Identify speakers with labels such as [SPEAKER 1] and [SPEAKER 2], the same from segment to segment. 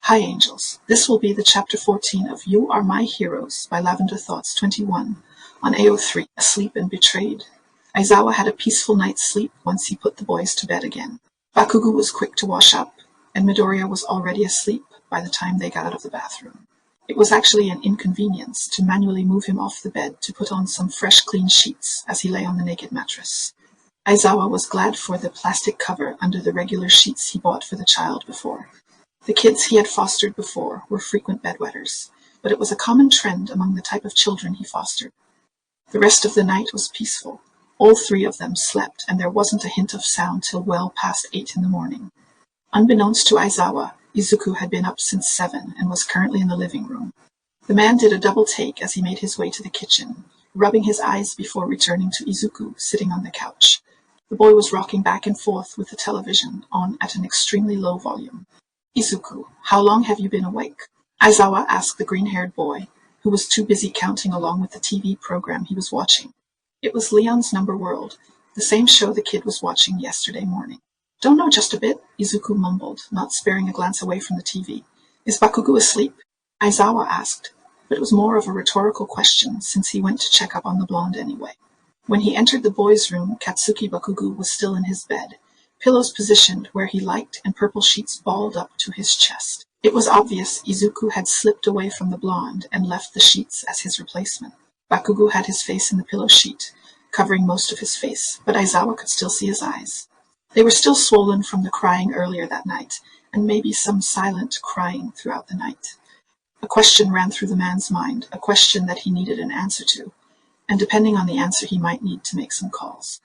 [SPEAKER 1] Hi angels, this will be the chapter 14 of You Are My Heroes by Lavender Thoughts 21 on AO3, Asleep and Betrayed. Aizawa had a peaceful night's sleep once he put the boys to bed again. Bakugo was quick to wash up, and Midoriya was already asleep by the time they got out of the bathroom. It was actually an inconvenience to manually move him off the bed to put on some fresh clean sheets as he lay on the naked mattress. Aizawa was glad for the plastic cover under the regular sheets he bought for the child before. The kids he had fostered before were frequent bedwetters, but it was a common trend among the type of children he fostered. The rest of the night was peaceful. All three of them slept, and there wasn't a hint of sound till well past 8 in the morning. Unbeknownst to Aizawa, Izuku had been up since 7 and was currently in the living room. The man did a double take as he made his way to the kitchen, rubbing his eyes before returning to Izuku sitting on the couch. The boy was rocking back and forth with the television on at an extremely low volume. "Izuku, how long have you been awake?" Aizawa asked the green-haired boy, who was too busy counting along with the TV program he was watching. It was Leon's Number World, the same show the kid was watching yesterday morning. "Don't know, just a bit," Izuku mumbled, not sparing a glance away from the TV. "Is Bakugo asleep?" Aizawa asked, but it was more of a rhetorical question since he went to check up on the blonde anyway. When he entered the boys' room, Katsuki Bakugo was still in his bed, pillows positioned where he liked and purple sheets balled up to his chest. It was obvious Izuku had slipped away from the blonde and left the sheets as his replacement. Bakugo had his face in the pillow sheet, covering most of his face, but Aizawa could still see his eyes. They were still swollen from the crying earlier that night, and maybe some silent crying throughout the night. A question ran through the man's mind, a question that he needed an answer to, and depending on the answer he might need to make some calls.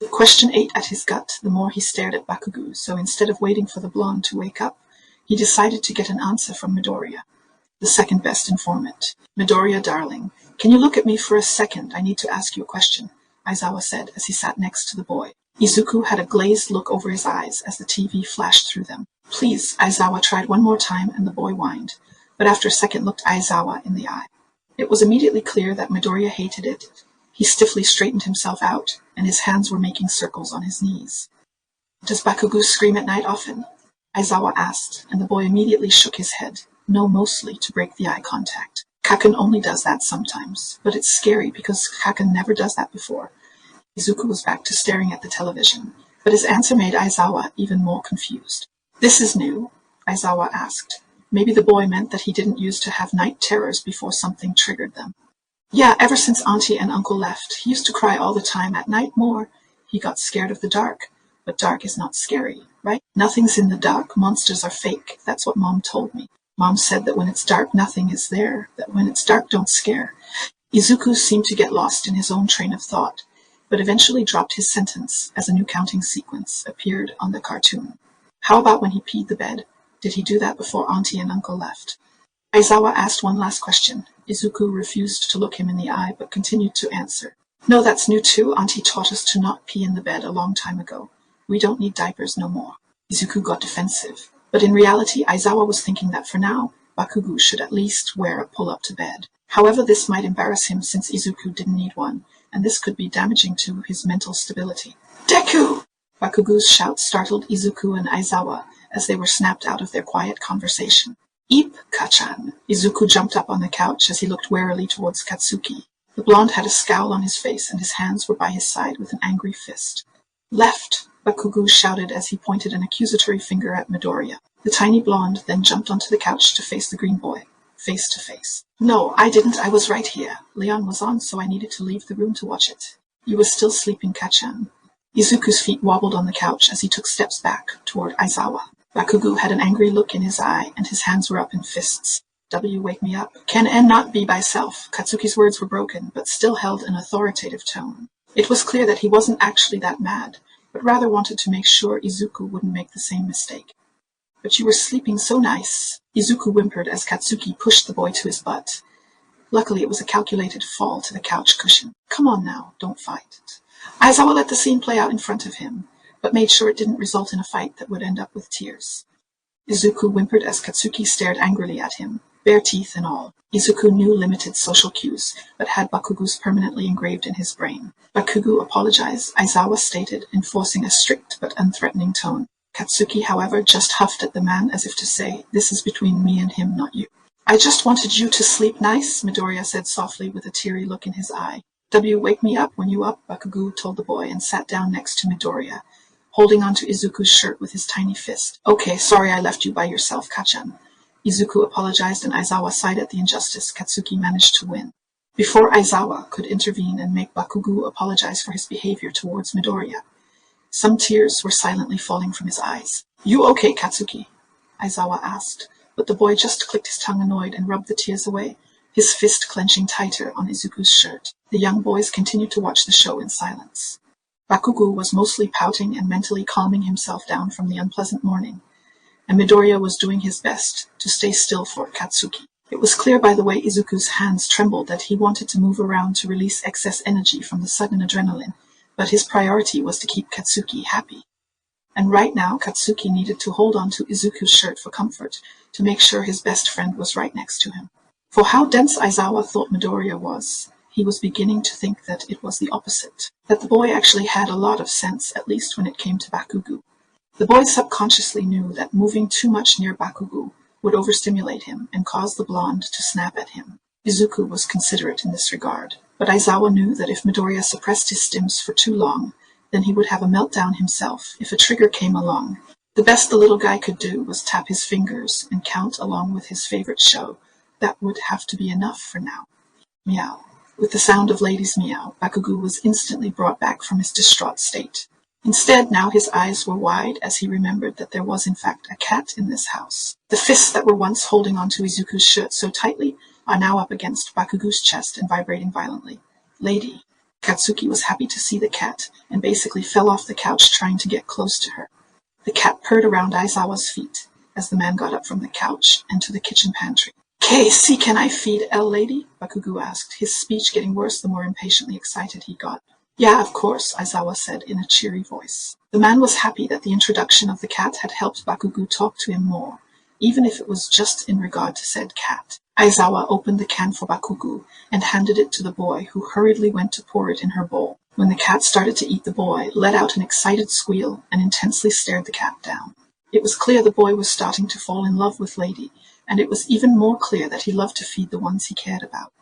[SPEAKER 1] The question ate at his gut the more he stared at Bakugo, so instead of waiting for the blonde to wake up, he decided to get an answer from Midoriya, the second best informant. "Midoriya, darling, can you look at me for a second? I need to ask you a question," Aizawa said as he sat next to the boy. Izuku had a glazed look over his eyes as the TV flashed through them. "Please," Aizawa tried one more time and the boy whined, but after a second looked Aizawa in the eye. It was immediately clear that Midoriya hated it. He stiffly straightened himself out, and his hands were making circles on his knees. "Does Bakugo scream at night often?" Aizawa asked, and the boy immediately shook his head, no mostly to break the eye contact. "Kaken only does that sometimes, but it's scary because Kaken never does that before." Izuku was back to staring at the television, but his answer made Aizawa even more confused. "This is new?" Aizawa asked. Maybe the boy meant that he didn't used to have night terrors before something triggered them. "Yeah, ever since Auntie and Uncle left. He used to cry all the time, at night more. He got scared of the dark. But dark is not scary, right? Nothing's in the dark, monsters are fake. That's what Mom told me. Mom said that when it's dark, nothing is there. That when it's dark, don't scare." Izuku seemed to get lost in his own train of thought, but eventually dropped his sentence as a new counting sequence appeared on the cartoon. "How about when he peed the bed? Did he do that before Auntie and Uncle left?" Aizawa asked one last question. Izuku refused to look him in the eye, but continued to answer. "No, that's new too. Auntie taught us to not pee in the bed a long time ago. We don't need diapers no more." Izuku got defensive, but in reality Aizawa was thinking that for now, Bakugo should at least wear a pull-up to bed. However, this might embarrass him since Izuku didn't need one, and this could be damaging to his mental stability. "Deku!" Bakugo's shout startled Izuku and Aizawa as they were snapped out of their quiet conversation. "Eep, Kachan!" Izuku jumped up on the couch as he looked warily towards Katsuki. The blonde had a scowl on his face and his hands were by his side with an angry fist. "Left!" Bakugo shouted as he pointed an accusatory finger at Midoriya. The tiny blonde then jumped onto the couch to face the green boy, face to face. "No, I didn't. I was right here. Leon was on, so I needed to leave the room to watch it. You were still sleeping, Kachan." Izuku's feet wobbled on the couch as he took steps back toward Aizawa. Bakugo had an angry look in his eye, and his hands were up in fists. "Wake me up. Can N not be by self?" Katsuki's words were broken, but still held an authoritative tone. It was clear that he wasn't actually that mad, but rather wanted to make sure Izuku wouldn't make the same mistake. "But you were sleeping so nice." Izuku whimpered as Katsuki pushed the boy to his butt. Luckily, it was a calculated fall to the couch cushion. "Come on now, don't fight." Aizawa let the scene play out in front of him, but made sure it didn't result in a fight that would end up with tears. Izuku whimpered as Katsuki stared angrily at him, bare teeth and all. Izuku knew limited social cues, but had Bakugo's permanently engraved in his brain. "Bakugo apologized," Aizawa stated, enforcing a strict but unthreatening tone. Katsuki, however, just huffed at the man as if to say, "This is between me and him, not you." "I just wanted you to sleep nice," Midoriya said softly with a teary look in his eye. "Wake me up when you up," Bakugo told the boy and sat down next to Midoriya, holding onto Izuku's shirt with his tiny fist. "Okay, sorry I left you by yourself, Kachan." Izuku apologized and Aizawa sighed at the injustice. Katsuki managed to win. Before Aizawa could intervene and make Bakugo apologize for his behavior towards Midoriya, some tears were silently falling from his eyes. "You okay, Katsuki?" Aizawa asked, but the boy just clicked his tongue annoyed and rubbed the tears away, his fist clenching tighter on Izuku's shirt. The young boys continued to watch the show in silence. Bakugo was mostly pouting and mentally calming himself down from the unpleasant morning, and Midoriya was doing his best to stay still for Katsuki. It was clear by the way Izuku's hands trembled that he wanted to move around to release excess energy from the sudden adrenaline, but his priority was to keep Katsuki happy. And right now, Katsuki needed to hold on to Izuku's shirt for comfort, to make sure his best friend was right next to him. For how dense Aizawa thought Midoriya was, he was beginning to think that it was the opposite, that the boy actually had a lot of sense, at least when it came to Bakugo. The boy subconsciously knew that moving too much near Bakugo would overstimulate him and cause the blonde to snap at him. Izuku was considerate in this regard, but Aizawa knew that if Midoriya suppressed his stims for too long, then he would have a meltdown himself if a trigger came along. The best the little guy could do was tap his fingers and count along with his favorite show. That would have to be enough for now. Meow. With the sound of Lady's meow, Bakugo was instantly brought back from his distraught state. Instead, now his eyes were wide as he remembered that there was in fact a cat in this house. The fists that were once holding onto Izuku's shirt so tightly are now up against Bakugo's chest and vibrating violently. "Lady." Katsuki was happy to see the cat, and basically fell off the couch trying to get close to her. The cat purred around Aizawa's feet as the man got up from the couch and to the kitchen pantry. "See, can I feed Lady?" Bakugo asked, his speech getting worse the more impatiently excited he got. "Yeah, of course," Aizawa said in a cheery voice. The man was happy that the introduction of the cat had helped Bakugo talk to him more, even if it was just in regard to said cat. Aizawa opened the can for Bakugo and handed it to the boy, who hurriedly went to pour it in her bowl. When the cat started to eat, the boy let out an excited squeal and intensely stared the cat down. It was clear the boy was starting to fall in love with Lady, and it was even more clear that he loved to feed the ones he cared about.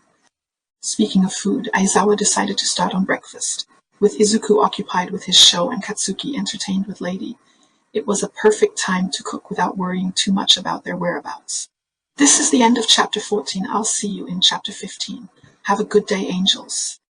[SPEAKER 1] Speaking of food, Aizawa decided to start on breakfast. With Izuku occupied with his show and Katsuki entertained with Lady, it was a perfect time to cook without worrying too much about their whereabouts. This is the end of chapter 14. I'll see you in chapter 15. Have a good day, angels.